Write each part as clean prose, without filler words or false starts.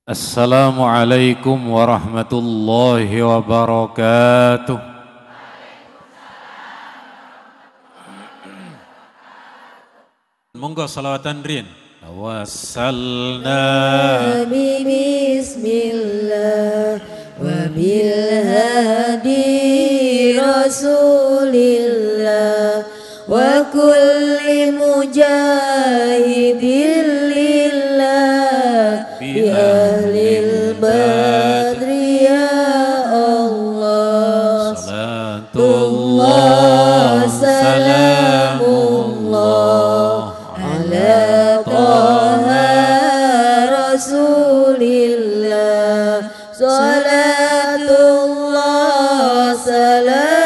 Assalamualaikum warahmatullahi wabarakatuh. Monggo salawatan rin. Tawassalna bismillah wa bil hadi rasulillah wa kulli mujahidin lillah bi ahlil badri ya Allah salatullah salamullah ala taha rasulillah salatullah salamullah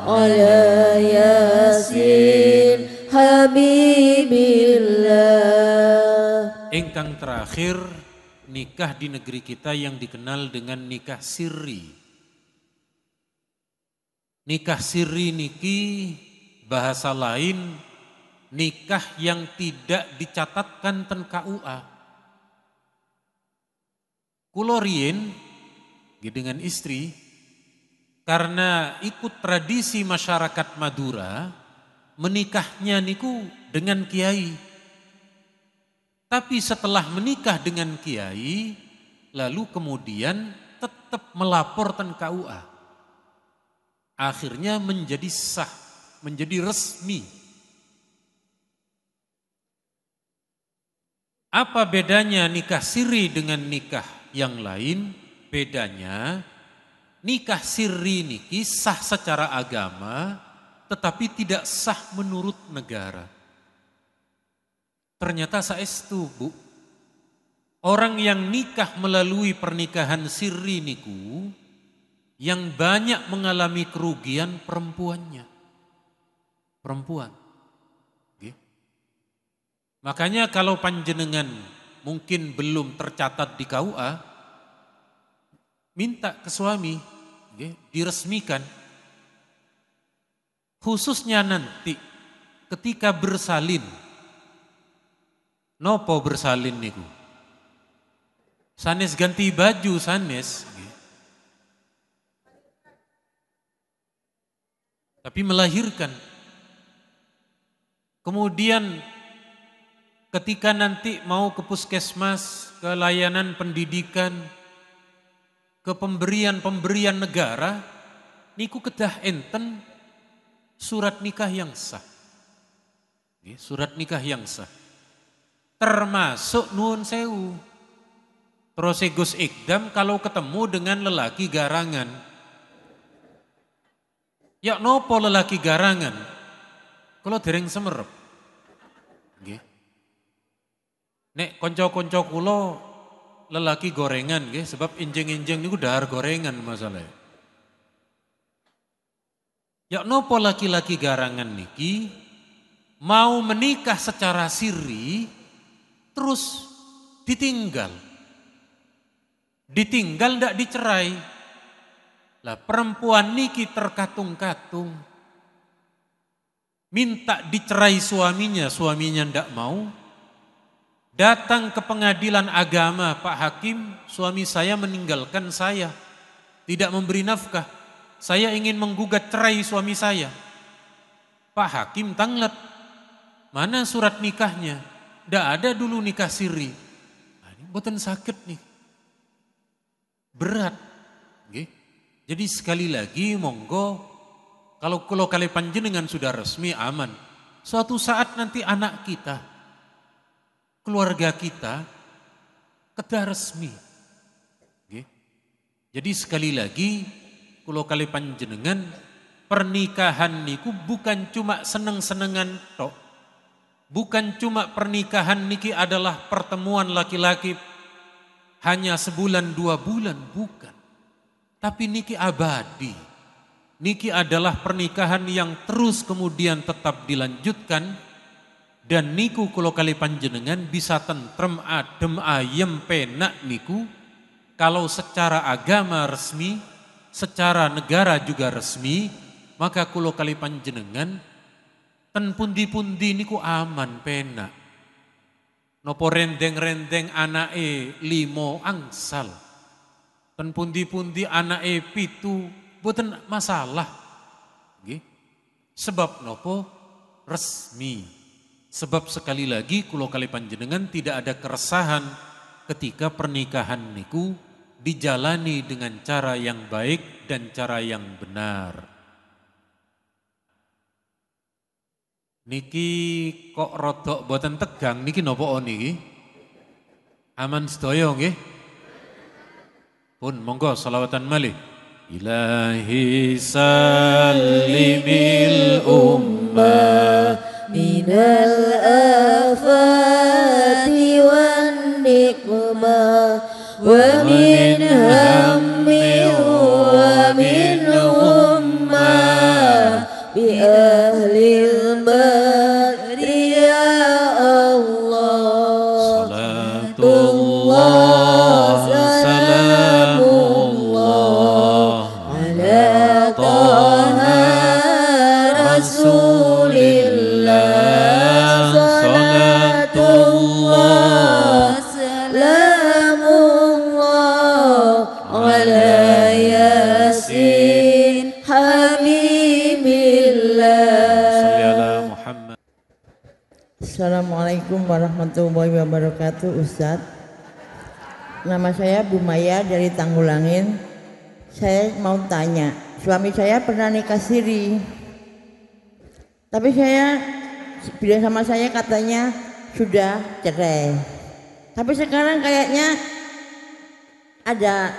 ala yasin habibillah. Ingkang terakhir, nikah di negeri kita yang dikenal dengan nikah sirri. Nikah sirri niki bahasa lain nikah yang tidak dicatatkan ten KUA. Kulo rien dengan istri karena ikut tradisi masyarakat Madura menikahnya niku dengan kiai. Tapi setelah menikah dengan kiai lalu kemudian tetap melapor ten KUA. Akhirnya menjadi sah, menjadi resmi. Apa bedanya nikah sirri dengan nikah yang lain? Bedanya nikah sirri niki sah secara agama tetapi tidak sah menurut negara. Ternyata saestu, Bu. Orang yang nikah melalui pernikahan sirri niku yang banyak mengalami kerugian perempuannya. Perempuan. Makanya kalau panjenengan mungkin belum tercatat di KUA, minta ke suami, diresmikan. Khususnya nanti ketika bersalin. Nopo bersalin niku? Sanes ganti baju sanes. Tapi melahirkan. Kemudian ketika nanti mau ke puskesmas, ke layanan pendidikan, ke pemberian negara, niku kedah enten surat nikah yang sah. Surat nikah yang sah. Termasuk nuwun sewu. Prosegus ikdam kalau ketemu dengan lelaki garangan. Ya nopo lelaki garangan? Kalau dereng semerep. Nek konco-konco kulo lelaki gorengan nggih, sebab injeng-injeng niku dahar gorengan masalahnya. Ya nopo laki-laki garangan niki mau menikah secara sirri terus ditinggal. Ditinggal ndak dicerai. Lah perempuan niki terkatung-katung. Minta dicerai suaminya ndak mau. Datang ke pengadilan agama, Pak Hakim, suami saya meninggalkan saya, tidak memberi nafkah. Saya ingin menggugat cerai suami saya. Pak Hakim tanglet, mana surat nikahnya? Tidak ada dulu nikah sirri. Nah, ini buatan sakit nih, berat. Jadi sekali lagi monggo, kalau kali panjenengan sudah resmi aman. Suatu saat nanti anak kita, keluarga kita kedah resmi. Jadi sekali lagi kulo kali panjenengan pernikahan niku bukan cuma seneng-senengan tok. Bukan cuma pernikahan niki adalah pertemuan laki-laki hanya sebulan 2 bulan, bukan. Tapi niki abadi. Niki adalah pernikahan yang terus kemudian tetap dilanjutkan. Dan niku kulo kali panjenengan bisa tentrem adem ayem penak niku kalau secara agama resmi, secara negara juga resmi, maka kulo kali panjenengan ten pundi-pundi niku aman penak. Nopo rendeng-rendeng anake 5 angsal. Ten pundi-pundi anake 7 boten masalah. Nggih. Sebab nopo resmi. Sebab sekali lagi kula kali panjenengan tidak ada keresahan ketika pernikahan niku dijalani dengan cara yang baik dan cara yang benar. Niki kok rodok boten tegang niki nopo niki? Aman sedaya nggih? Pun monggo selawatan malih. Ilahi salimil ummah minal afati wan nikmah wa min hammi wa min ummah bi ahlil badri ya Allah salatullah salamullah ala taha rasulillah salatullah salamullah ala yasin habibillah. Assalamualaikum warahmatullahi wabarakatuh. Ustadz, nama saya Bu Maya dari Tanggulangin. Saya mau tanya, suami saya pernah nikah siri, tapi saya bilang sama saya katanya sudah cerai. Tapi sekarang kayaknya ada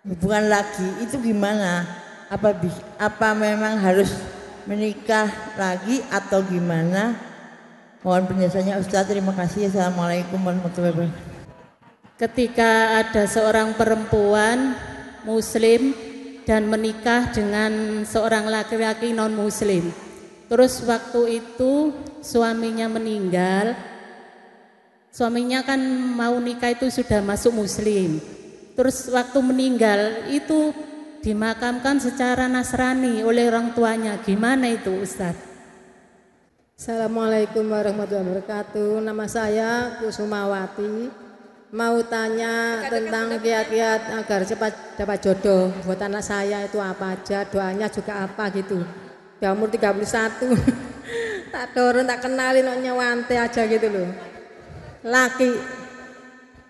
hubungan lagi, itu gimana? Apa memang harus menikah lagi atau gimana? Mohon penjelasannya Ustaz. Terima kasih. Assalamualaikum warahmatullahi wabarakatuh. Ketika ada seorang perempuan muslim dan menikah dengan seorang laki-laki non muslim, terus waktu itu suaminya meninggal, suaminya kan mau nikah itu sudah masuk muslim, terus waktu meninggal itu dimakamkan secara Nasrani oleh orang tuanya. Gimana itu Ustadz? Assalamualaikum warahmatullahi wabarakatuh. Nama saya Kusumawati. Mau tanya tentang kiat-kiat agar cepat dapat jodoh buat anak saya itu apa aja, doanya juga apa gitu. Dia umur 31. Tak dorong, tak kenalin, nyewante aja gitu loh. Laki.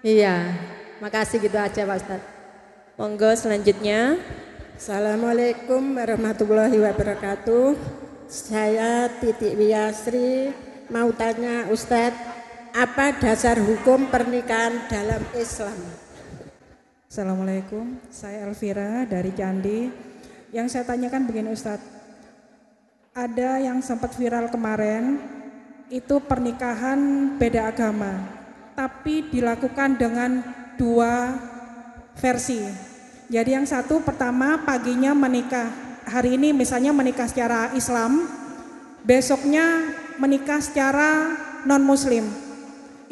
Iya. Makasih gitu aja Pak Ustadz. Monggo selanjutnya. Assalamualaikum warahmatullahi wabarakatuh. Saya Titik Wiyasri, mau tanya Ustadz, apa dasar hukum pernikahan dalam Islam? Assalamualaikum, saya Elvira dari Candi. Yang saya tanyakan begini Ustadz, ada yang sempat viral kemarin, itu pernikahan beda agama, tapi dilakukan dengan 2 versi. Jadi yang satu pertama paginya menikah, hari ini misalnya menikah secara Islam, besoknya menikah secara non muslim.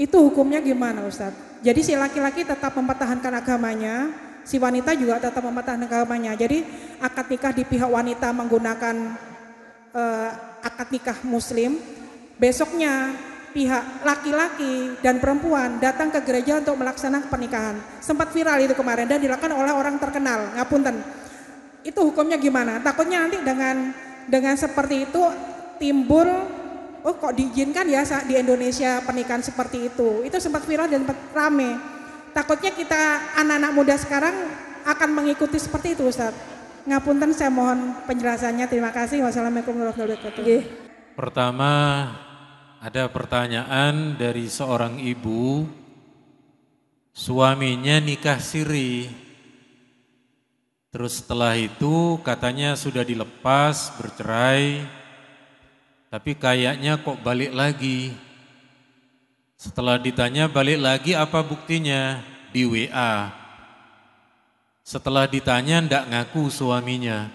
Itu hukumnya gimana Ustadz? Jadi si laki-laki tetap mempertahankan agamanya, si wanita juga tetap mempertahankan agamanya. Jadi akad nikah di pihak wanita menggunakan akad nikah muslim, besoknya pihak laki-laki dan perempuan datang ke gereja untuk melaksanakan pernikahan. Sempat viral itu kemarin dan dilakukan oleh orang terkenal, ngapunten. Itu hukumnya gimana? Takutnya nanti dengan seperti itu timbul, oh kok diizinkan ya di Indonesia pernikahan seperti itu. Itu sempat viral dan sempat rame. Takutnya kita anak-anak muda sekarang akan mengikuti seperti itu Ustaz. Ngapunten, saya mohon penjelasannya. Terima kasih. Wassalamualaikum warahmatullahi wabarakatuh. Pertama, ada pertanyaan dari seorang ibu, suaminya nikah siri. Terus setelah itu katanya sudah dilepas, bercerai, tapi kayaknya kok balik lagi. Setelah ditanya balik lagi apa buktinya? Di WA. Setelah ditanya ndak ngaku suaminya.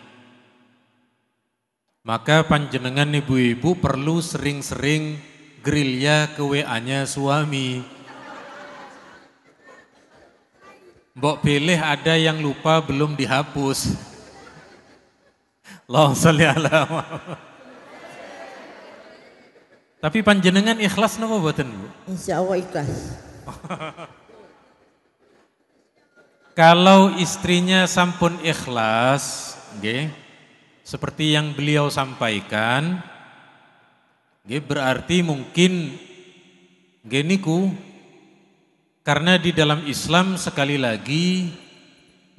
Maka panjenengan ibu-ibu perlu sering-sering gerilya ke WA-nya suami. Mbok pilih ada yang lupa belum dihapus. Allahumma sholli ala Muhammad. Tapi panjenengan ikhlas napa mboten, Bu? Insya Allah ikhlas. Kalau istrinya sampun ikhlas, nggih, seperti yang beliau sampaikan, nggih, berarti mungkin nggih niku karena di dalam Islam sekali lagi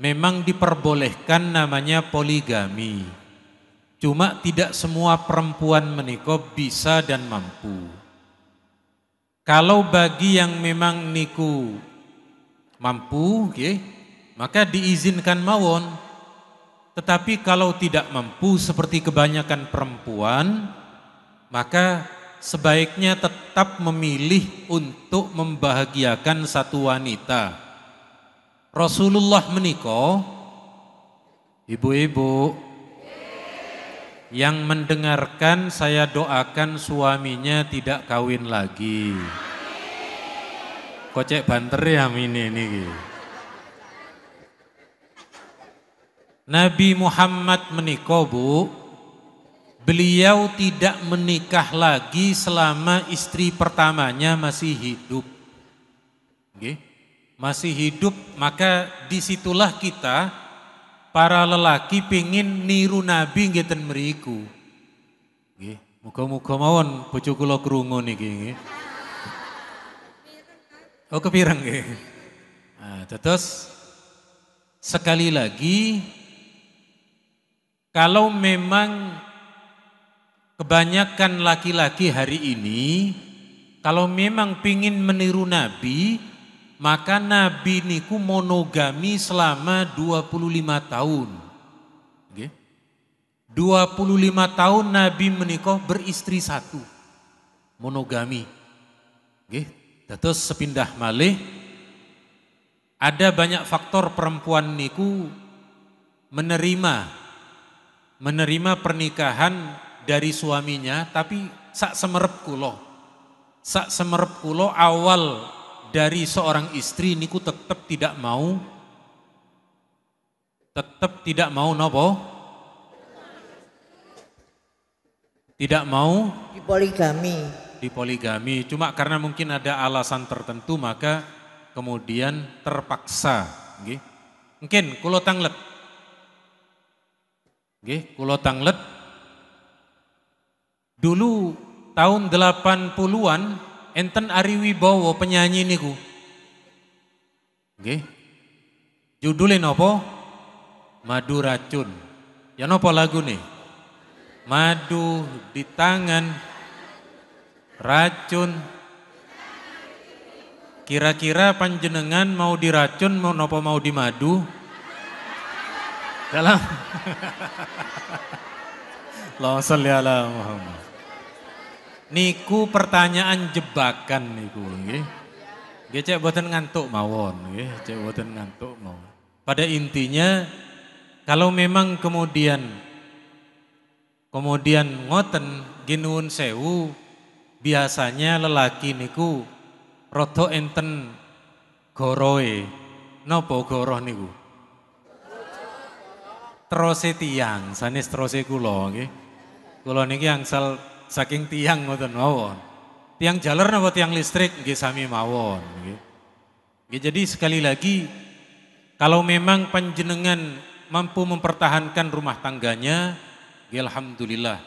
memang diperbolehkan namanya poligami. Cuma tidak semua perempuan menikah bisa dan mampu. Kalau bagi yang memang niku mampu, okay, maka diizinkan mawon. Tetapi kalau tidak mampu seperti kebanyakan perempuan, maka sebaiknya tetap memilih untuk membahagiakan satu wanita. Rasulullah menikah, ibu-ibu yang mendengarkan, saya doakan suaminya tidak kawin lagi. Kocek banter ya ini. Nabi Muhammad menikah, Bu. Beliau tidak menikah lagi selama istri pertamanya masih hidup. Okay. Masih hidup, maka disitulah kita para lelaki pengin niru Nabi ngeten mriku. Nggih, muga-muga mawon bojo kula krungu niki nggih. Oh kepireng nggih. Nah, terus sekali lagi kalau memang kebanyakan laki-laki hari ini kalau memang pingin meniru Nabi, maka Nabi niku monogami selama 25 tahun. Okay. 25 tahun Nabi menikah beristri satu. Monogami. Okay. Terus sepindah malih, ada banyak faktor perempuan niku menerima pernikahan dari suaminya, tapi sak semerep kulo awal dari seorang istri niku tetap tidak mau nopo? Tidak mau dipoligami. Cuma karena mungkin ada alasan tertentu maka kemudian terpaksa. Nggih. Mungkin kulo tanglet. Nggih, kulo tanglet. Dulu tahun 80-an enten Ari Wibowo penyanyi niku. Nggih. Judulnya nopo? Madu racun. Ya nopo lagu nih? Madu di tangan, racun. Kira-kira panjenengan mau diracun mau nopo mau di madu? Dalam. Allahumma sholli ala Muhammad. Niku pertanyaan jebakan niku nggih. Nggih cek boten ngantuk mawon nggih, cek boten ngantuk mawon. Pada intinya kalau memang kemudian ngoten ginuwun sewu, biasanya lelaki niku rada enten goroe. Napa goroh niku? Terose tiyang, sanes terose kula nggih. Kula niki angsal saking tiang ngoten mawon. Tiang jaler napa tiang listrik nggih sami mawon nggih. Nggih jadi sekali lagi kalau memang panjenengan mampu mempertahankan rumah tangganya, nggih alhamdulillah.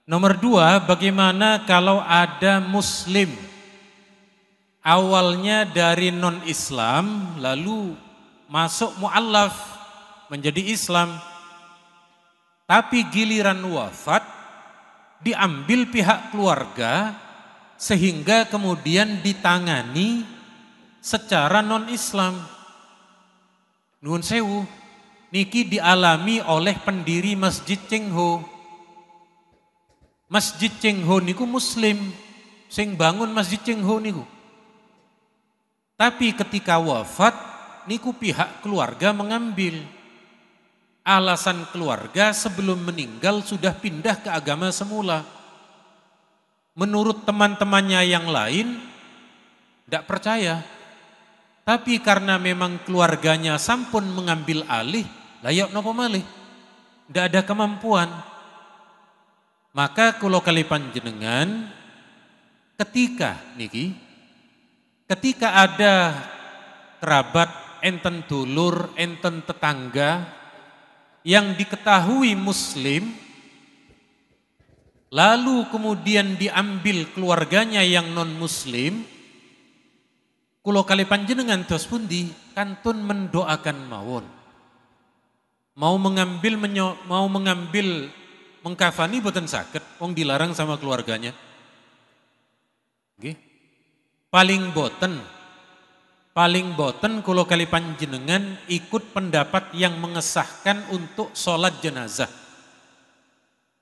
Nomor 2, bagaimana kalau ada muslim awalnya dari non-Islam lalu masuk mu'allaf menjadi Islam, tapi giliran wafat diambil pihak keluarga sehingga kemudian ditangani secara non-Islam. Nuwun sewu, niki dialami oleh pendiri Masjid Cengho. Masjid Cengho niku muslim, sing bangun Masjid Cengho niku. Tapi ketika wafat niku pihak keluarga mengambil. Alasan keluarga sebelum meninggal sudah pindah ke agama semula. Menurut teman-temannya yang lain, tidak percaya. Tapi karena memang keluarganya sampun mengambil alih, layak nopo malih. Tidak ada kemampuan. Maka kula kali panjenengan ketika ada kerabat, enten dulur, enten tetangga yang diketahui muslim, lalu kemudian diambil keluarganya yang non muslim, kula kali panjenengan tos pundi kantun mendoakan mawon. Mau mengambil mengkafani boten saged, wong dilarang sama keluarganya. Nggih. Paling boten kula kali panjenengan ikut pendapat yang mengesahkan untuk sholat jenazah.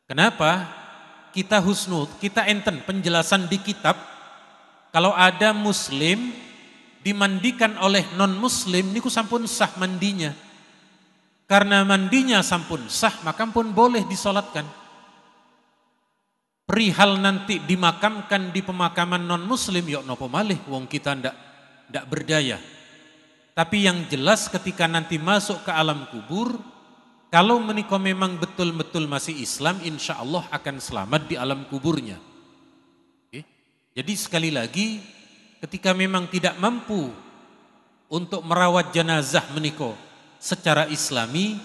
Kenapa? Kita enten penjelasan di kitab, kalau ada muslim dimandikan oleh non muslim niku sampun sah mandinya. Karena mandinya sampun sah, maka pun boleh disolatkan. Perihal nanti dimakamkan di pemakaman non muslim, yuk nopo malih, wong kita ndak berdaya. Tapi yang jelas ketika nanti masuk ke alam kubur, kalau menikah memang betul-betul masih Islam, insya Allah akan selamat di alam kuburnya. Oke. Jadi sekali lagi, ketika memang tidak mampu untuk merawat jenazah menikah secara Islami,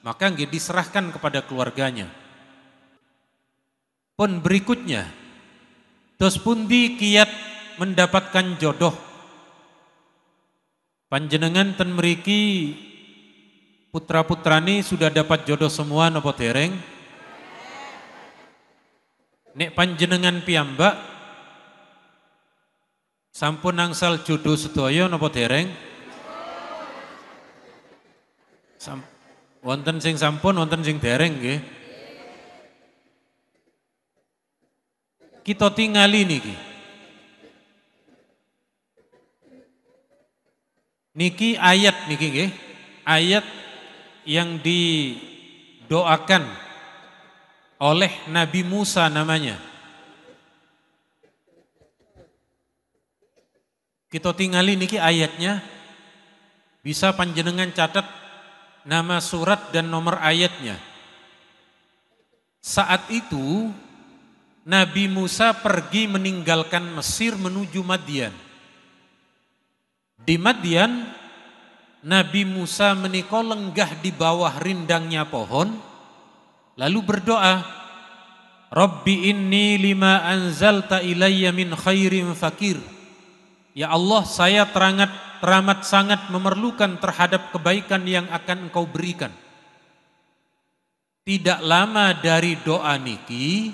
maka nggih diserahkan kepada keluarganya. Pun berikutnya, tos pundi kiat mendapatkan jodoh. Panjenengan ten mriki putra-putrani sudah dapat jodoh semua napa dereng? Nek panjenengan piyambak sampun angsal jodoh sedaya napa dereng? Wonten sing sampun, wonten sing dereng nggih. Kita tingali niki. Niki ayat niki nggih. Ayat yang didoakan oleh Nabi Musa namanya. Kita tingali niki ayatnya. Bisa panjenengan catat nama surat dan nomor ayatnya. Saat itu Nabi Musa pergi meninggalkan Mesir menuju Madian. Di Madian, Nabi Musa menika lenggah di bawah rindangnya pohon, lalu berdoa, Rabbi inni lima anzalta ilayya min khairin fakir. Ya Allah, saya teramat sangat memerlukan terhadap kebaikan yang akan Engkau berikan. Tidak lama dari doa niki,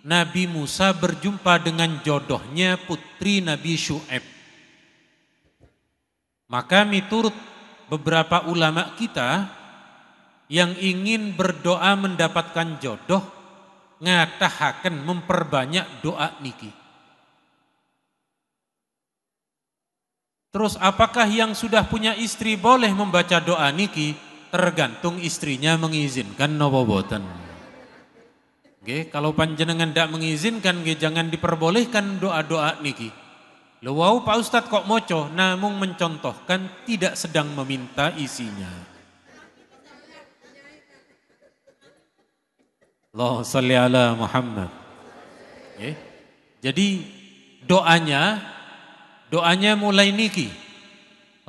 Nabi Musa berjumpa dengan jodohnya putri Nabi Syu'aib. Maka miturut beberapa ulama kita yang ingin berdoa mendapatkan jodoh, ngatahaken memperbanyak doa niki. Terus apakah yang sudah punya istri boleh membaca doa niki? Tergantung istrinya mengizinkan napa boten. Nggih, kalau panjenengan tidak mengizinkan, nggih, jangan diperbolehkan doa-doa niki. Lho wau Pak Ustadz kok moco, namun mencontohkan tidak sedang meminta isinya. Allahumma sholli ala Muhammad. Nggih. Jadi doanya mulai niki.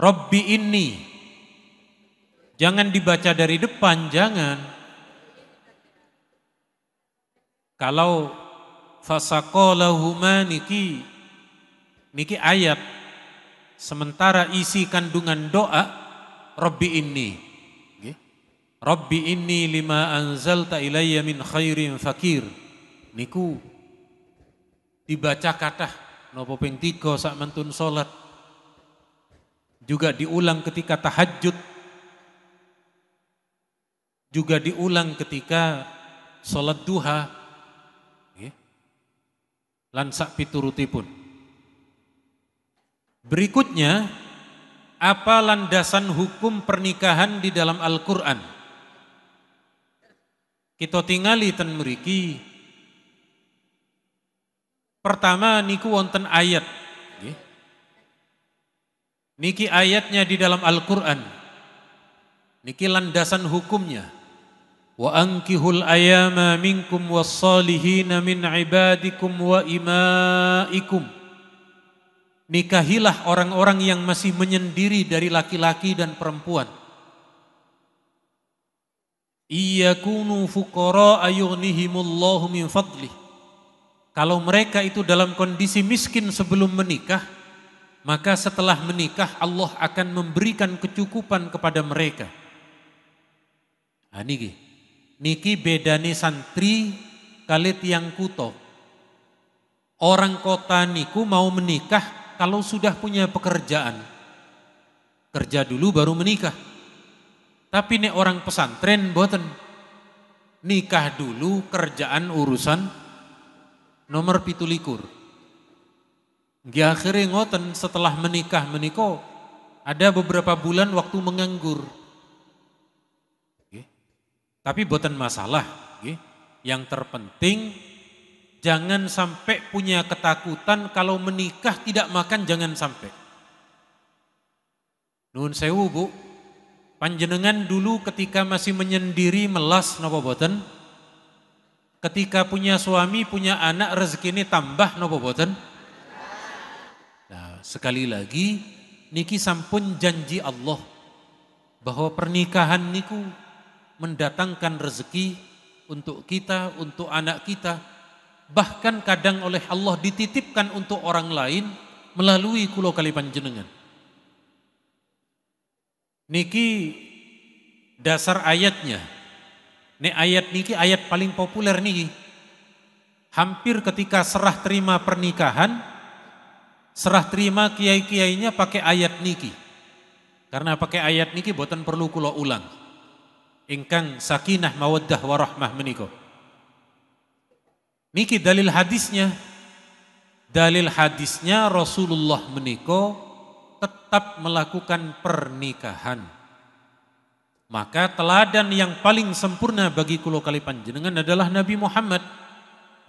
Rabbi inni. Jangan dibaca dari depan, jangan. Kalau fasaqalahuma niki ayat, sementara isi kandungan doa Rabbi inni. Rabbi inni lima anzalta ilayya min khairin fakir. Niku dibaca kathah napa ping 3 sak mantun salat. Juga diulang ketika tahajud. Juga diulang ketika salat duha. Lan sak piturutipun. Berikutnya, apa landasan hukum pernikahan di dalam Al-Quran? Kita tingali ten mriki. Pertama niku wonten ayat. Niki ayatnya di dalam Al-Quran. Niki landasan hukumnya. Wa ankihul ayama minkum wassalihina min ibadikum wa imaikum. Nikahilah orang-orang yang masih menyendiri dari laki-laki dan perempuan. Iyakunu fuqara ayughnihimullahu min fadlih. Kalau mereka itu dalam kondisi miskin sebelum menikah, maka setelah menikah Allah akan memberikan kecukupan kepada mereka. Nah, niki bedane santri kali tiang kuto. Orang kota niku mau menikah kalau sudah punya pekerjaan. Kerja dulu baru menikah. Tapi nek orang pesantren boten. Nikah dulu kerjaan urusan nomor 17. Nggih akhire ngoten setelah menikah meniko ada beberapa bulan waktu menganggur. Tapi boten masalah. Yang terpenting jangan sampai punya ketakutan kalau menikah tidak makan, jangan sampai. Nuhun sewu Bu, panjenengan dulu ketika masih menyendiri melas napa boten? Ketika punya suami, punya anak, rezeki ini tambah napa boten? Nah, sekali lagi niki sampun janji Allah bahwa pernikahan niku mendatangkan rezeki untuk kita, untuk anak kita. Bahkan kadang oleh Allah dititipkan untuk orang lain melalui kulo kali panjenengan. Niki dasar ayatnya. Nek ayat niki ayat paling populer niki. Hampir ketika serah terima pernikahan, serah terima kiai-kiainya pakai ayat niki. Karena pakai ayat niki boten perlu kulo ulang. Ingkang sakinah mawaddah warahmah meniko. Niki dalil hadisnya. Dalil hadisnya Rasulullah meniko tetap melakukan pernikahan. Maka teladan yang paling sempurna bagi kulo kali panjenengan adalah Nabi Muhammad.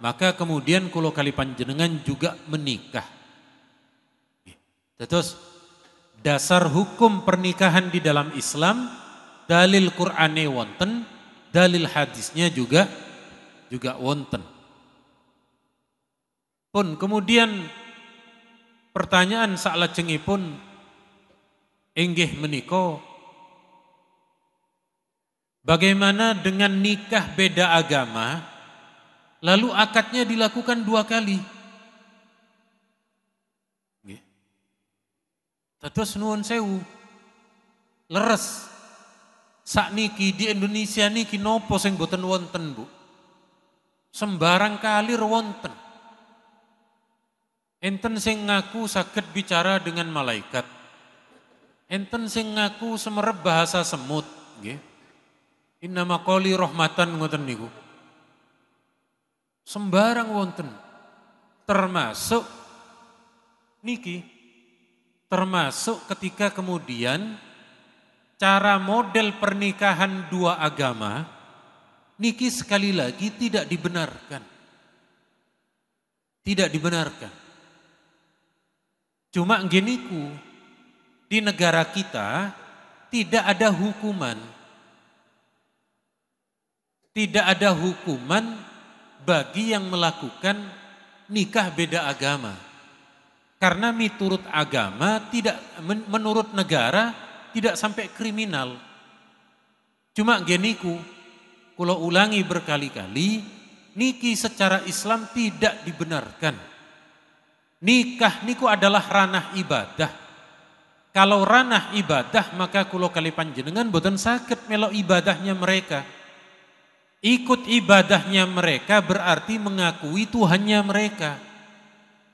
Maka kemudian kulo kali panjenengan juga menikah. Terus dasar hukum pernikahan di dalam Islam, dalil Qur'ane wonten, dalil hadisnya juga wonten. Pun kemudian pertanyaan saklajengipun inggih menika, bagaimana dengan nikah beda agama lalu akadnya dilakukan 2 kali? Terus nuwun sewu, leres sakniki di Indonesia niki nopo sing boten wonten Bu? Sembarang kali wonten. Enten sing ngaku saged bicara dengan malaikat. Enten sing ngaku semerep bahasa semut, nggih. Innama qouli rahmatan ngoten niku. Sembarang wonten. Termasuk niki, termasuk ketika kemudian cara model pernikahan 2 agama niki sekali lagi tidak dibenarkan. Tidak dibenarkan. Cuma giniku, di negara kita tidak ada hukuman. Tidak ada hukuman bagi yang melakukan nikah beda agama. Karena miturut agama, tidak menurut negara tidak sampai kriminal. Cuma geniku, kalau ulangi berkali-kali, niki secara Islam tidak dibenarkan. Nikah niku adalah ranah ibadah. Kalau ranah ibadah maka kulo kali panjenengan boten saged melok ibadahnya mereka. Ikut ibadahnya mereka berarti mengakui Tuhannya mereka.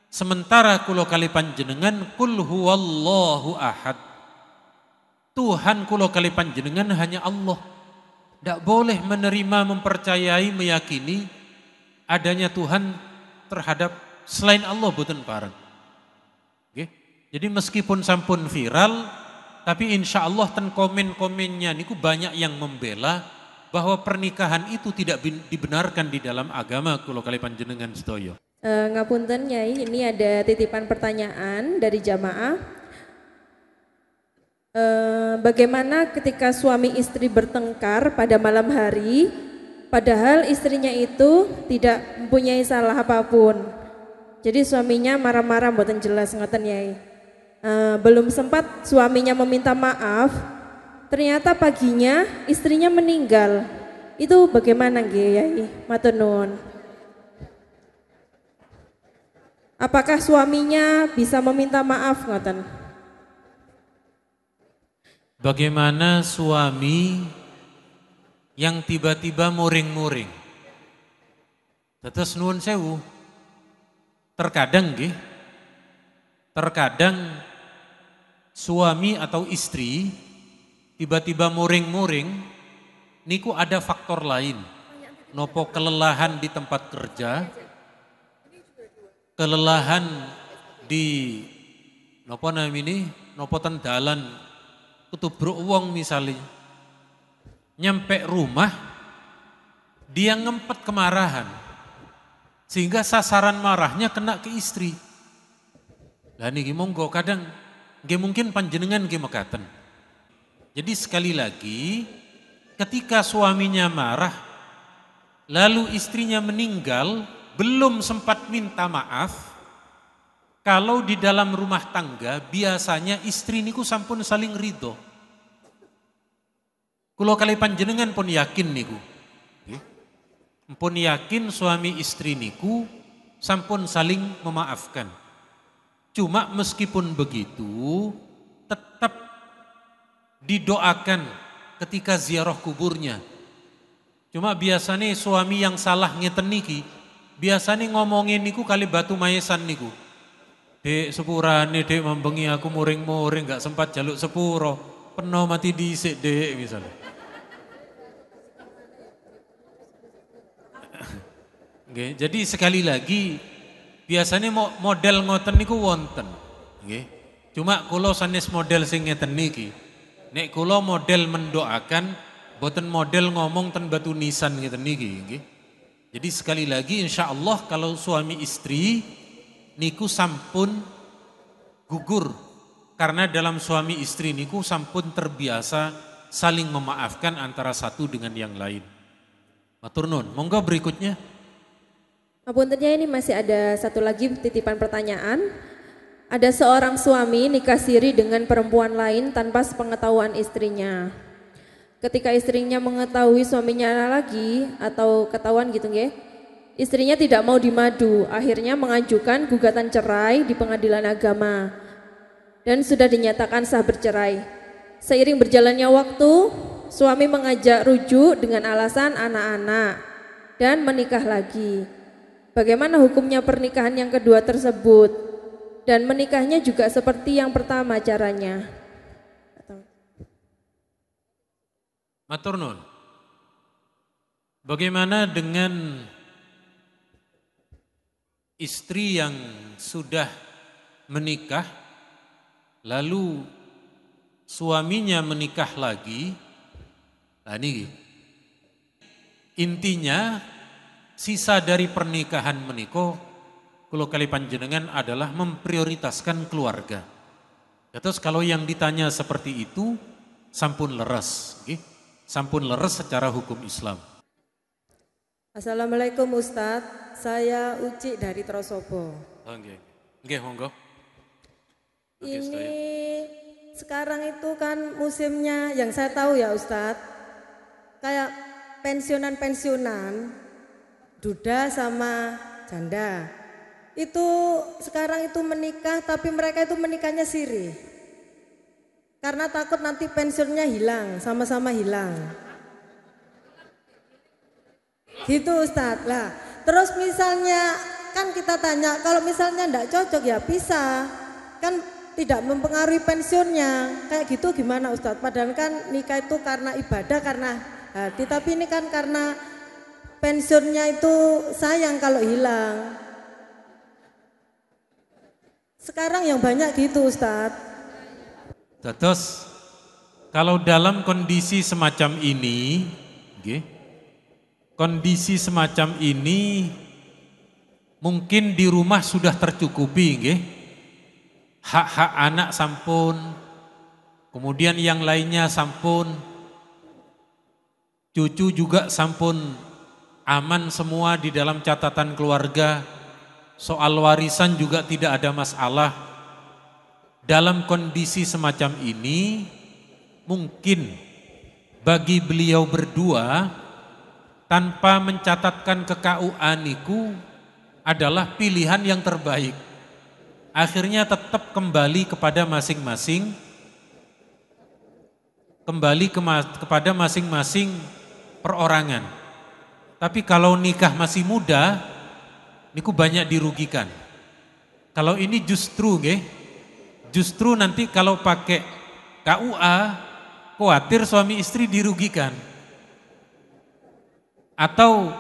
Sementara kulo kali panjenengan kul huwallahu ahad. Tuhan kulo kali panjenengan hanya Allah. Tidak boleh menerima, mempercayai, meyakini adanya Tuhan terhadap selain Allah boten pareng. Okay. Jadi meskipun sampun viral, tapi insya Allah ten komen-komennya niku banyak yang membela bahwa pernikahan itu tidak dibenarkan di dalam agama kulo kali panjenengan sedaya. Ngapunten Nyai, ini ada titipan pertanyaan dari jamaah. Bagaimana ketika suami istri bertengkar pada malam hari, padahal istrinya itu tidak mempunyai salah apapun. Jadi suaminya marah-marah mboten jelas ngoten Yai. Belum sempat suaminya meminta maaf, ternyata paginya istrinya meninggal. Itu bagaimana nggih Yai? Matur nuwun. Apakah suaminya bisa meminta maaf ngoten? Bagaimana suami yang tiba-tiba muring-muring? Tetes nuwun sewu. Terkadang nggih, terkadang suami atau istri tiba-tiba muring-muring niku ada faktor lain. Nopo kelelahan di tempat kerja, kelelahan di nopo namini, nopo tendalan ketubruk wong misalnya, nyampe rumah dia ngempet kemarahan sehingga sasaran marahnya kena ke istri. Lah niki monggo kadang nggih mungkin panjenengan nggih mekaten. Jadi sekali lagi ketika suaminya marah lalu istrinya meninggal belum sempat minta maaf. Kalau di dalam rumah tangga biasanya istri niku sampun saling ridho. Kulo kali panjenengan pun yakin niku. Pun yakin suami istri niku sampun saling memaafkan. Cuma meskipun begitu tetap didoakan ketika ziarah kuburnya. Cuma biasanya suami yang salah ngeten niki, biasanya ngomongin niku kali batu maesan niku. Dek sepurane dek membengi aku muring-muring gak sempat jaluk sepuro. Peno mati dhisik dek misalnya. Nggih, jadi sekali lagi biasanya model ngoten niku wonten. Nggih. Cuma kula sanes model sing ngeten niki. Nek kula model mendoakan boten model ngomong ten batu nisan ngeten niki nggih. Jadi sekali lagi insyaallah kalau suami istri niku sampun gugur karena dalam suami istri niku sampun terbiasa saling memaafkan antara satu dengan yang lain. Matur nuwun. Monggo berikutnya. Ngapuntennya ini masih ada satu lagi titipan pertanyaan. Ada seorang suami nikah siri dengan perempuan lain tanpa sepengetahuan istrinya. Ketika istrinya mengetahui suaminya lagi atau ketahuan gitu nggih, istrinya tidak mau dimadu, akhirnya mengajukan gugatan cerai di pengadilan agama dan sudah dinyatakan sah bercerai. Seiring berjalannya waktu, suami mengajak rujuk dengan alasan anak-anak dan menikah lagi. Bagaimana hukumnya pernikahan yang kedua tersebut? Dan menikahnya juga seperti yang pertama caranya. Matur nuwun. Bagaimana dengan istri yang sudah menikah lalu suaminya menikah lagi? Nah ini intinya sisa dari pernikahan meniko kalau kali panjenengan adalah memprioritaskan keluarga. Terus kalau yang ditanya seperti itu sampun leres, sampun leres secara hukum Islam. Assalamualaikum Ustadz, saya Uci dari Trosobo. Nggih, monggo. Ini sekarang itu kan musimnya yang saya tahu ya Ustadz, kayak pensiunan duda sama janda. Itu sekarang itu menikah tapi mereka itu menikahnya siri. Karena takut nanti pensiunnya hilang, sama-sama hilang. Gitu Ustadz lah. Terus misalnya kan kita tanya kalau misalnya enggak cocok ya pisah. Kan tidak mempengaruhi pensiunnya. Kayak gitu gimana Ustadz? Padahal kan nikah itu karena ibadah, karena hati. Tapi ini kan karena pensiunnya itu sayang kalau hilang. Sekarang yang banyak gitu Ustadz. Terus kalau dalam kondisi semacam ini, kondisi semacam ini mungkin di rumah sudah tercukupi, hak-hak anak sampun, Kemudian yang lainnya sampun, cucu juga sampun aman semua di dalam catatan keluarga. Soal warisan juga tidak ada masalah. Dalam kondisi semacam ini, mungkin bagi beliau berdua tanpa mencatatkan ke KUA niku adalah pilihan yang terbaik. Akhirnya tetap kembali kepada masing-masing, kepada masing-masing perorangan. Tapi kalau nikah masih muda, niku banyak dirugikan. Kalau ini justru nanti kalau pakai KUA, khawatir suami istri dirugikan. Atau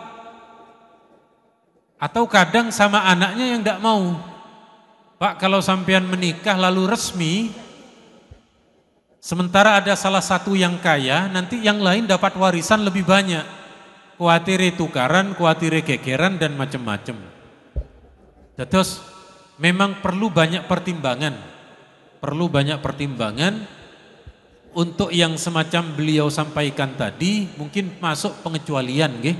kadang sama anaknya yang tidak mau. Pak, kalau sampean menikah lalu resmi, sementara ada salah satu yang kaya, nanti yang lain dapat warisan lebih banyak. Khawatir tukaran, khawatir gegeran dan macam-macam. Terus memang perlu banyak pertimbangan. Untuk yang semacam beliau sampaikan tadi, mungkin masuk pengecualian, nggih.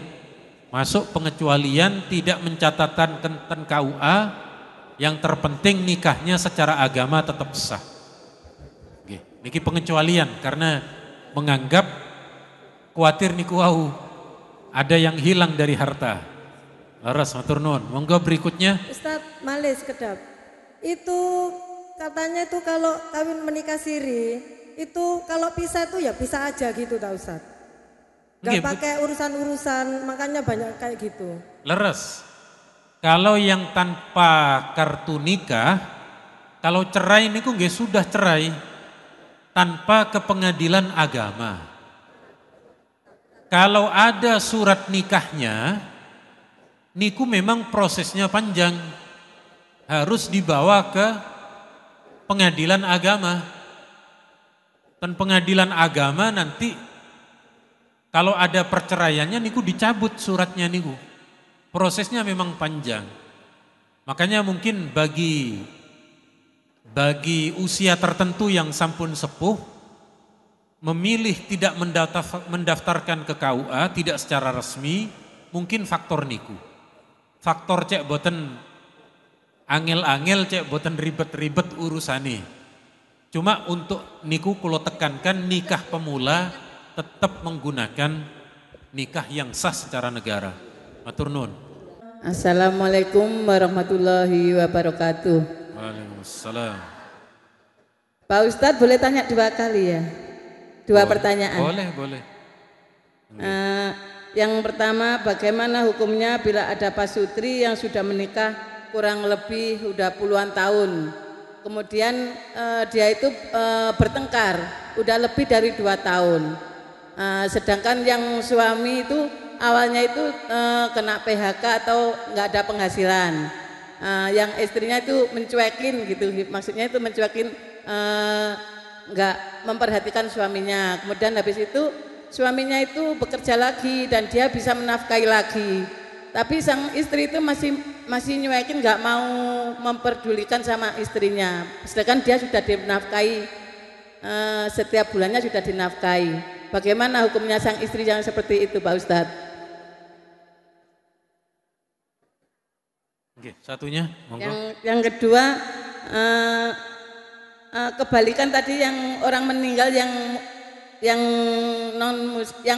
Masuk pengecualian tidak mencatatkan tentang KUA, yang terpenting nikahnya secara agama tetap sah. Nggih, niki pengecualian karena menganggap khawatir niku wau ada yang hilang dari harta. Laras matur nuwun. Monggo berikutnya. Ustadz Malis kedap. Itu katanya itu kalau kawin menikah siri itu kalau pisah itu ya pisah aja gitu tak Ustadz. Gak pakai urusan-urusan, makanya banyak kayak gitu. Leres. Kalau yang tanpa kartu nikah, kalau cerai niku nggih sudah cerai tanpa ke pengadilan agama. Kalau ada surat nikahnya, niku memang prosesnya panjang. Harus dibawa ke pengadilan agama. Dan pengadilan agama nanti kalau ada perceraiannya niku dicabut suratnya niku. Prosesnya memang panjang. Makanya mungkin bagi usia tertentu yang sampun sepuh memilih tidak mendaftarkan ke KUA tidak secara resmi, mungkin faktor niku. Faktor cek boten angel-angel, cek boten ribet-ribet urusane. Cuma untuk niku kulo tekankan nikah pemula tetap menggunakan nikah yang sah secara negara. Matur nuwun. Assalamualaikum warahmatullahi wabarakatuh. Waalaikumsalam. Pak Ustadz boleh tanya 2 kali ya? Dua pertanyaan. Boleh. Yang pertama, bagaimana hukumnya bila ada pasutri yang sudah menikah kurang lebih udah puluhan tahun. Kemudian dia itu bertengkar, udah lebih dari 2 tahun. Sedangkan yang suami itu awalnya itu kena PHK atau nggak ada penghasilan. Yang istrinya itu mencuekin gitu, maksudnya itu mencuekin nggak memperhatikan suaminya. Kemudian habis itu suaminya itu bekerja lagi dan dia bisa menafkahi lagi. Tapi sang istri itu masih nyuekin, nggak mau memperdulikan sama istrinya. Sedangkan dia sudah dinafkahi, setiap bulannya sudah dinafkahi. Bagaimana hukumnya sang istri yang seperti itu, Pak Ustadz? Oke, satunya, monggo. Yang kedua, kebalikan tadi yang orang meninggal yang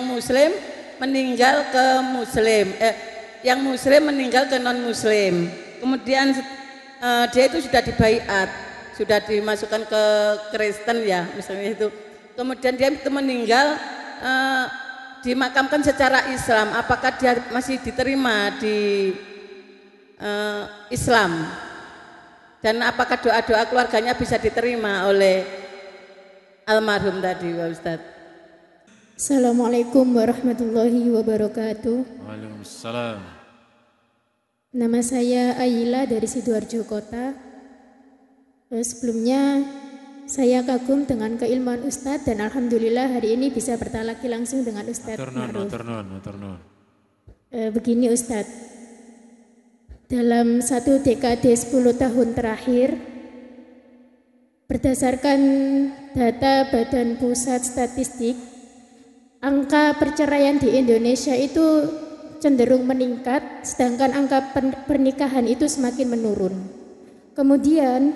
muslim meninggal ke muslim. Yang muslim meninggal ke non muslim, kemudian dia itu sudah dibaiat, sudah dimasukkan ke Kristen ya misalnya itu, kemudian dia itu meninggal dimakamkan secara Islam, apakah dia masih diterima di Islam dan apakah doa-doa keluarganya bisa diterima oleh almarhum tadi, Pak Ustadz? Assalamualaikum warahmatullahi wabarakatuh. Waalaikumsalam. Nama saya Ayila dari Sidoarjo Kota. Sebelumnya saya kagum dengan keilmuan Ustadz dan alhamdulillah hari ini bisa bertalaki langsung dengan Ustadz Ma'ruf. Begini Ustadz, dalam 1 dekade 10 tahun terakhir Berdasarkan data Badan Pusat Statistik, angka perceraian di Indonesia itu cenderung meningkat, sedangkan angka pernikahan itu semakin menurun. Kemudian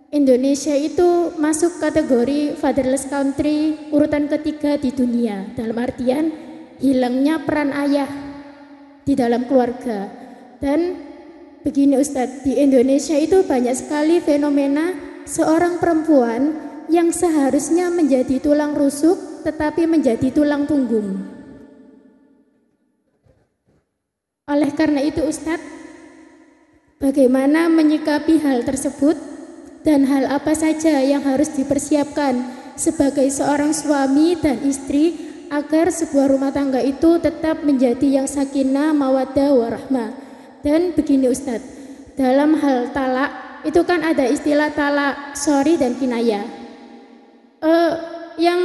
Indonesia itu masuk kategori fatherless country urutan ketiga di dunia, dalam artian hilangnya peran ayah di dalam keluarga. Dan begini Ustadz, di Indonesia itu banyak sekali fenomena seorang perempuan yang seharusnya menjadi tulang rusuk tetapi menjadi tulang punggung. Oleh karena itu Ustadz, bagaimana menyikapi hal tersebut dan hal apa saja yang harus dipersiapkan sebagai seorang suami dan istri agar sebuah rumah tangga itu tetap menjadi yang sakinah, mawaddah, warahmah. Dan begini Ustadz, dalam hal talak itu kan ada istilah talak sorry dan kinayah. Yang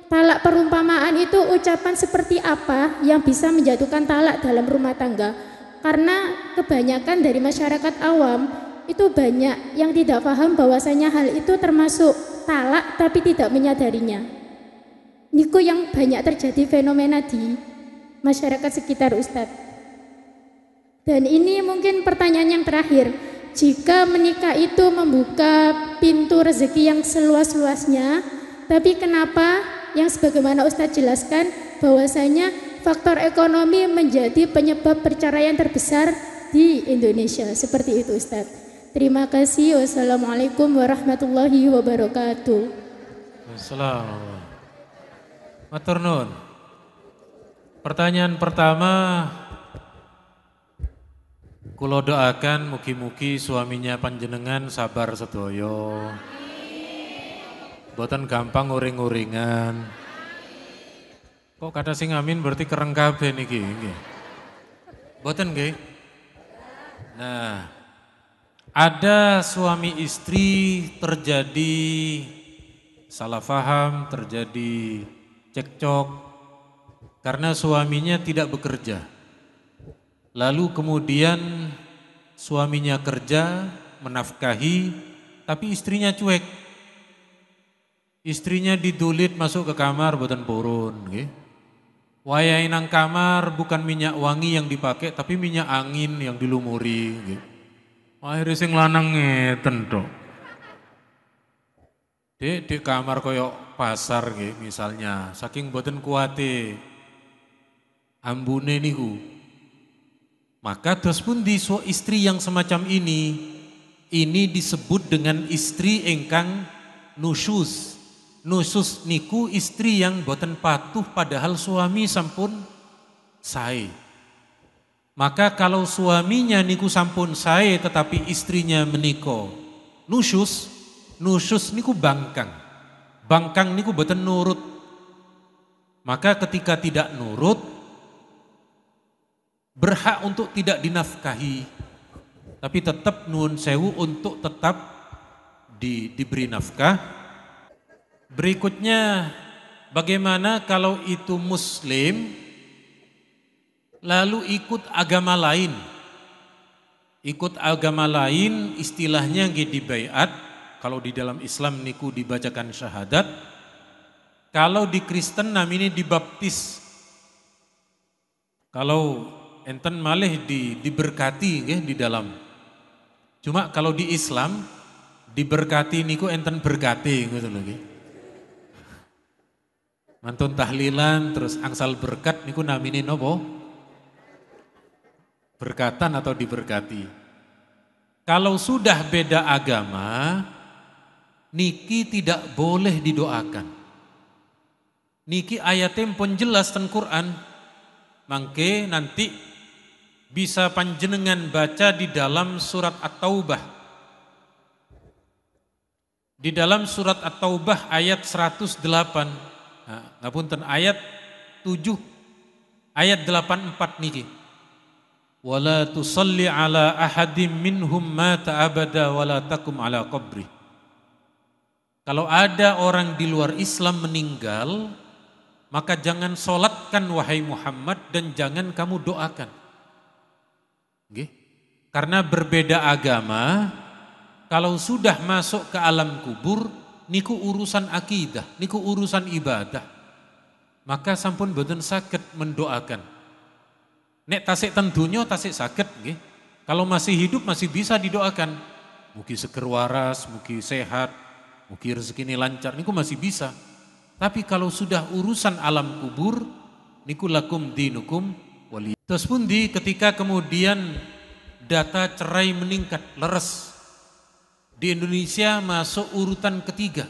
talak perumpamaan itu ucapan seperti apa yang bisa menjatuhkan talak dalam rumah tangga? Karena kebanyakan dari masyarakat awam itu banyak yang tidak paham bahwasanya hal itu termasuk talak tapi tidak menyadarinya. Niku yang banyak terjadi fenomena di masyarakat sekitar Ustadz. Dan ini mungkin pertanyaan yang terakhir. Jika menikah itu membuka pintu rezeki yang seluas-luasnya, tapi kenapa yang sebagaimana Ustadz jelaskan bahwasanya faktor ekonomi menjadi penyebab perceraian terbesar di Indonesia? Seperti itu Ustadz. Terima kasih. Wassalamualaikum warahmatullahi wabarakatuh. Assalamualaikum. Matur nuwun. Pertanyaan pertama, kula doakan mugi-mugi suaminya panjenengan sabar sedoyo. Boten gampang uring-uringan. Kok kata sing amin berarti kereng kabeh niki nggih. Boten nggih. Nah, ada suami istri terjadi salah paham, terjadi cekcok karena suaminya tidak bekerja. Lalu kemudian suaminya kerja, menafkahi, tapi istrinya cuek. Istrinya didulit masuk ke kamar boten purun, nggih. Wayahe nang kamar bukan minyak wangi yang dipakai tapi minyak angin yang dilumuri, nggih. Akhirnya sing lanang ngeten tok. Di kamar koyok pasar nggih misalnya, saking boten kuate ambune niku. Maka terus pun di istri yang semacam ini disebut dengan istri engkang nusyus. Nusyus niku istri yang boten patuh padahal suami sampun sae. Maka kalau suaminya niku sampun sae tetapi istrinya meniko nusyus, nusyus niku bangkang. Bangkang niku boten nurut. Maka ketika tidak nurut, berhak untuk tidak dinafkahi, tapi tetap nuwun sewu untuk tetap diberi nafkah. Berikutnya, bagaimana kalau itu muslim lalu ikut agama lain? Ikut agama lain istilahnya nggih dibaiat. Kalau di dalam Islam niku dibacakan syahadat. Kalau di Kristen namanya dibaptis. Kalau enten malih diberkati nggih di dalam. Cuma kalau di Islam diberkati niku enten berkati ngoten lho nggih. Mantun tahlilan terus angsal berkat niku namine napa? Berkatan atau diberkati. Kalau sudah beda agama, niki tidak boleh didoakan. Niki ayatnya pun jelas ten Quran. Mangke nanti bisa panjenengan baca di dalam surat At-Taubah. Di dalam surat At-Taubah ayat 108. Nah, ngapunten ayat 7, ayat 84 niki. Wala tusalli ala ahadim minhum mata abada wala takum ala qabri. Kalau ada orang di luar Islam meninggal, maka jangan solatkan wahai Muhammad dan jangan kamu doakan. Nggih. Karena berbeda agama, kalau sudah masuk ke alam kubur niku urusan akidah, niku urusan ibadah. Maka sampun boten saged mendoakan. Nek tasik tentunya tasik saged nggih. Kalau masih hidup masih bisa didoakan. Mugi seger waras, mugi sehat, mugi rezekine lancar niku masih bisa. Tapi kalau sudah urusan alam kubur niku lakum dinukum wali. Terus pundi ketika kemudian data cerai meningkat, leres. Di Indonesia masuk urutan ketiga.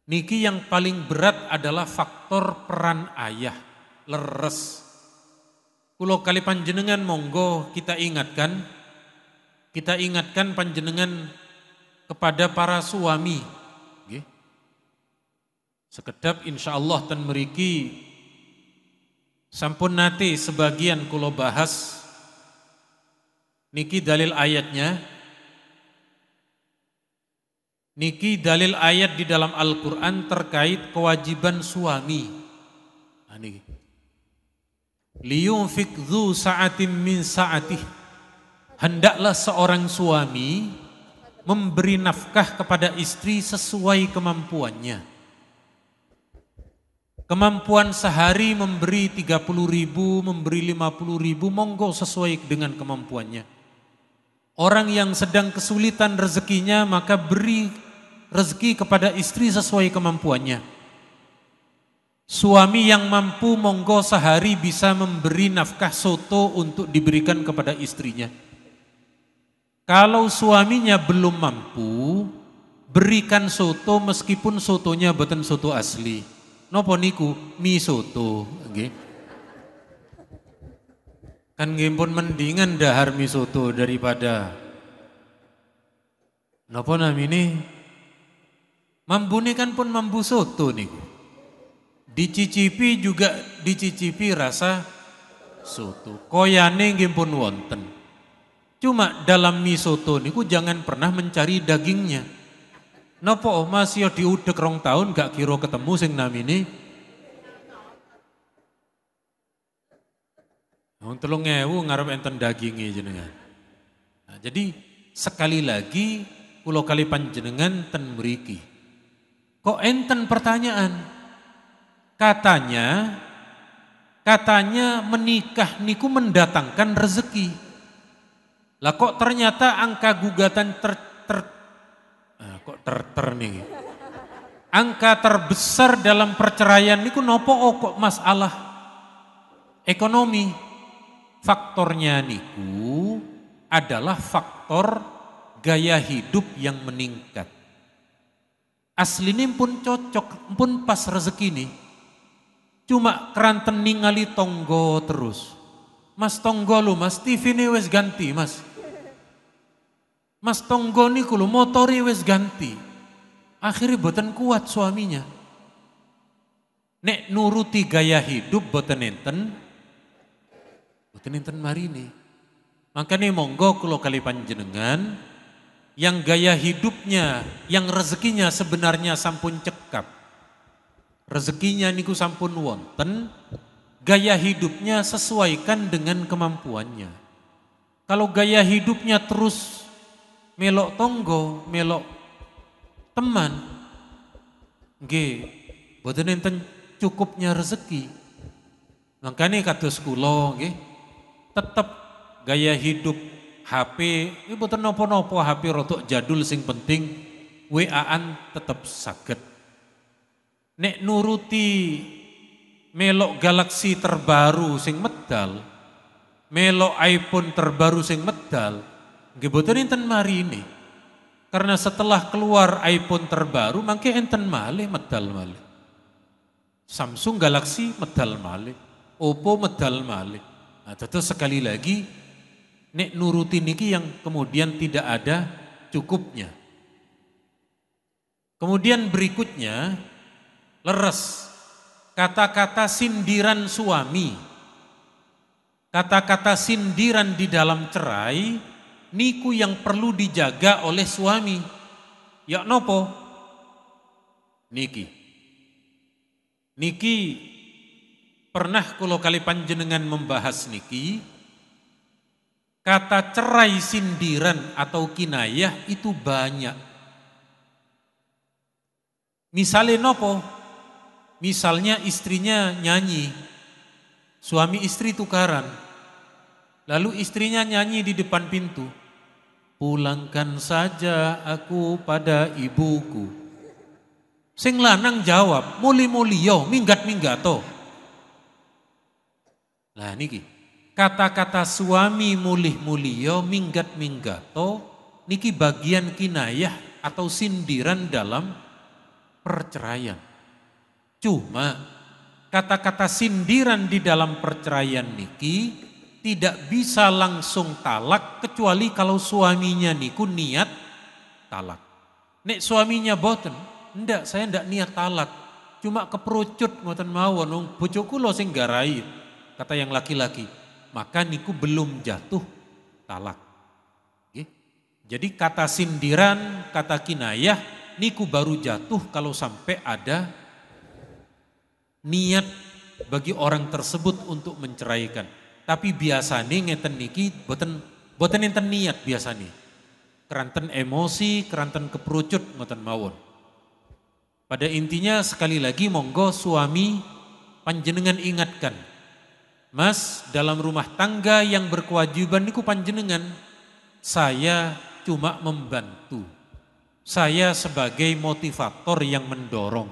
Niki yang paling berat adalah faktor peran ayah, leres. Kulo kali panjenengan monggo kita ingatkan panjenengan kepada para suami. Nggih. Sekedap insyaallah ten mriki sampun nate sebagian kulo bahas. Niki dalil ayatnya. Niki dalil ayat di dalam Al-Quran terkait kewajiban suami. Nah, niki. Liyunfik dzu sa'atin min sa'atih. Hendaklah seorang suami memberi nafkah kepada istri sesuai kemampuannya. Kemampuan sehari memberi 30.000, memberi 50.000, monggo sesuai dengan kemampuannya. Orang yang sedang kesulitan rezekinya maka beri rezeki kepada istri sesuai kemampuannya. Suami yang mampu monggo sehari bisa memberi nafkah soto untuk diberikan kepada istrinya. Kalau suaminya belum mampu, berikan soto meskipun sotonya boten soto asli. Napa niku? Mie soto, nggih. Kan nggih pun mendingan dahar mie soto daripada napa namine? Mambune kan pun mambu soto niku. Dicicipi juga dicicipi rasa soto. Koyane nggih pun wonten. Cuma dalam mie soto niku jangan pernah mencari dagingnya. Napa Mas ya diudek 2 tahun gak kira ketemu sing namine. Wong 3.000 ngarep enten daginge jenengan. Nah, jadi sekali lagi kula kali panjenengan ten mriki. Kok enten pertanyaan? Katanya menikah niku mendatangkan rezeki. Lah kok ternyata angka gugatan nih. Angka terbesar dalam perceraian niku nopo kok masalah ekonomi. Faktornya niku adalah faktor gaya hidup yang meningkat. Aslinya pun cocok, pun pas rezeki nih. Cuma keranten ningali tonggo terus. Mas tonggo lu mas, TV ini wes ganti mas. Mas tonggo nih lu motori wes ganti. Akhirnya boten kuat suaminya. Nek nuruti gaya hidup boten enten marini. Makanya monggo kulo kali panjenengan yang gaya hidupnya, yang rezekinya sebenarnya sampun cekap. Rezekinya niku sampun wonten, gaya hidupnya sesuaikan dengan kemampuannya. Kalau gaya hidupnya terus melok tonggo, melok teman, nggih, boten enten cukupnya rezeki. Makanya kados kula nggih, tetep gaya hidup HP, ini boten nopo-nopo HP rotok jadul sing penting WA-an tetap saged. Nek nuruti melok Galaxy terbaru sing medal, melok iPhone terbaru sing medal, nggih boten enten mari ini. Karena setelah keluar iPhone terbaru, mangke enten malih medal malih. Samsung Galaxy medal malih, Oppo medal malih. Nah, terus sekali lagi nek nuruti niki yang kemudian tidak ada cukupnya. Kemudian berikutnya leres. Kata-kata sindiran suami. Kata-kata sindiran di dalam cerai niku yang perlu dijaga oleh suami. Ya nopo? Niki pernah kula kali panjenengan membahas niki. kata cerai sindiran atau kinayah itu banyak. Misalnya nopo? Misalnya istrinya nyanyi, suami istri tukaran, lalu istrinya nyanyi di depan pintu, pulangkan saja aku pada ibuku. Sing lanang jawab, muli-muli yo, minggat-minggato. Lah niki, kata-kata suami mulih-muli yo, minggat-minggato, niki bagian kinayah atau sindiran dalam perceraian. Cuma kata-kata sindiran di dalam perceraian niki tidak bisa langsung talak kecuali kalau suaminya niku niat talak. Nek suaminya boten, ndak, saya ndak niat talak, cuma keperucut ngoten mawon, bojoku lo sing garai, kata yang laki-laki, maka niku belum jatuh talak. Jadi kata sindiran, kata kinayah niku baru jatuh kalau sampai ada niat bagi orang tersebut untuk menceraikan. Tapi biasanya ngeten niki boten enten niat biasanya. Keranten emosi, keranten keperucut ngoten mawon. Pada intinya sekali lagi monggo suami panjenengan ingatkan. Mas, dalam rumah tangga yang berkewajiban niku panjenengan, saya cuma membantu. Saya sebagai motivator yang mendorong.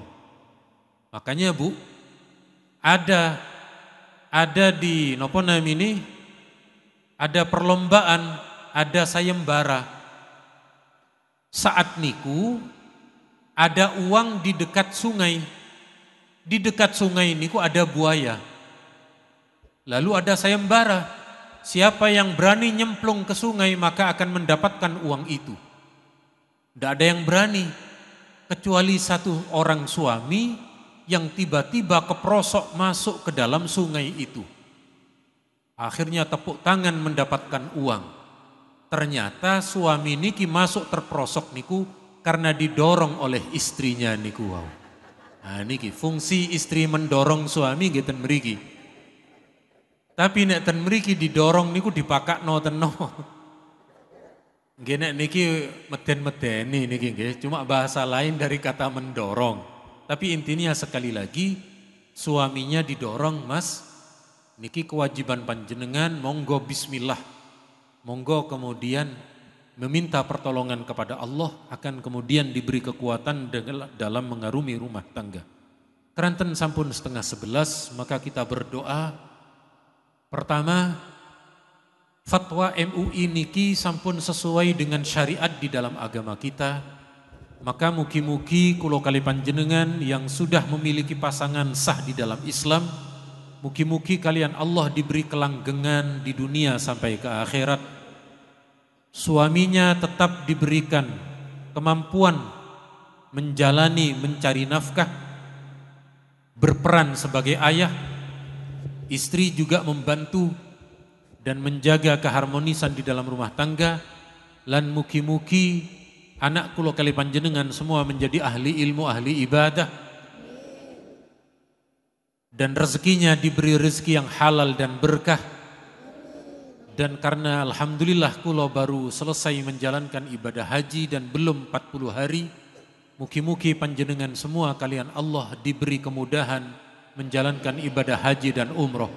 Makanya Bu, ada di nopo namini, ada perlombaan, ada sayembara. Saat niku ada uang di dekat sungai. Di dekat sungai niku ada buaya. Lalu ada sayembara. Siapa yang berani nyemplung ke sungai maka akan mendapatkan uang itu. Tidak ada yang berani kecuali satu orang suami yang tiba-tiba keprosok masuk ke dalam sungai itu. Akhirnya tepuk tangan mendapatkan uang. Ternyata suami niki masuk terprosok niku karena didorong oleh istrinya niku. Wow. Nah niki fungsi istri mendorong suami ngeten mriki. Tapi nek ten mriki didorong niku dipakakno teno. Nggih nek niki meden-medeni niki nggih, cuma bahasa lain dari kata mendorong. Tapi intinya sekali lagi suaminya didorong, Mas, niki kewajiban panjenengan, monggo bismillah. Monggo kemudian meminta pertolongan kepada Allah akan kemudian diberi kekuatan dalam mengarungi rumah tangga. Keranten sampun 10:30, maka kita berdoa. Pertama, fatwa MUI niki sampun sesuai dengan syariat di dalam agama kita. Maka mugi-mugi kula kali panjenengan yang sudah memiliki pasangan sah di dalam Islam, mugi-mugi kalian Allah diberi kelanggengan di dunia sampai ke akhirat. Suaminya tetap diberikan kemampuan menjalani, mencari nafkah, berperan sebagai ayah. Istri juga membantu dan menjaga keharmonisan di dalam rumah tangga. Lan mugi-mugi anak kula kali panjenengan semua menjadi ahli ilmu, ahli ibadah. Dan rezekinya diberi rezeki yang halal dan berkah. Dan karena alhamdulillah kula baru selesai menjalankan ibadah haji dan belum 40 hari. Mugi-mugi panjenengan semua kalian Allah diberi kemudahan menjalankan ibadah haji dan umroh.